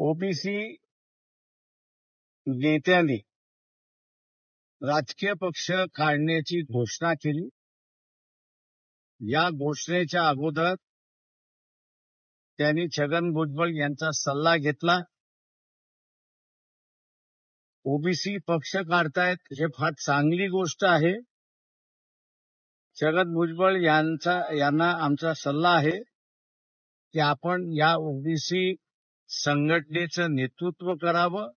OBC नेत्यांनी राजकीय पक्ष काढण्याची घोषणा केली। या घोषणेच्या अगोदर त्यांनी छगन भुजबळ यांचा सल्ला घेतला। ओबीसी पक्ष काढतायत हे फार चांगली गोष्ट आहे। छगन भुजबळ यांना आमचा सल्ला आहे की आपण या ओबीसी संघटनेचं नेतृत्व करावं।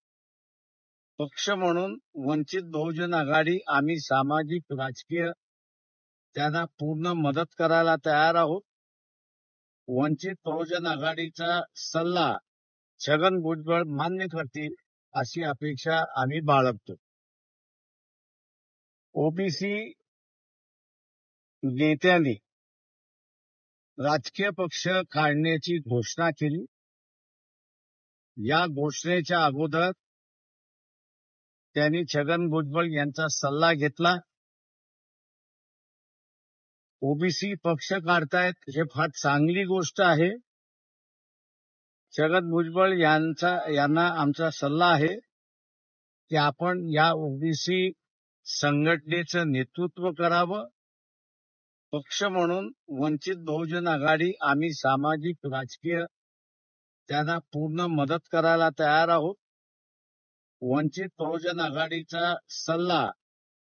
पक्ष म्हणून वंचित बहुजन आघाडी आम्ही सामाजिक राजकीय त्यांना पूर्ण मदत करायला तयार आहोत। वंचित बहुजन आघाडीचा सल्ला छगन भुजबळ मान्य करतील अशी अपेक्षा आम्ही बाळगतो। ओबीसी नेत्यांनी राजकीय पक्ष काढण्याची घोषणा केली। या घोषणेच्या अगोदर त्यांनी छगन भुजबळ यांचा सल्ला घेतला। ओबीसी पक्ष काढतायत हे फार चांगली गोष्ट आहे। छगन भुजबळ यांना आमचा सल्ला आहे की आपण या ओबीसी संघटनेचं नेतृत्व करावं। पक्ष म्हणून वंचित बहुजन आघाडी आम्ही सामाजिक राजकीय त्यांना पूर्ण मदत करायला तयार आहोत। वंचित बहुजन आघाडीचा सल्ला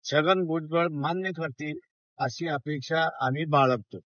छगन भुजबळ मान्य करतील अशी अपेक्षा आम्ही बाळगतो।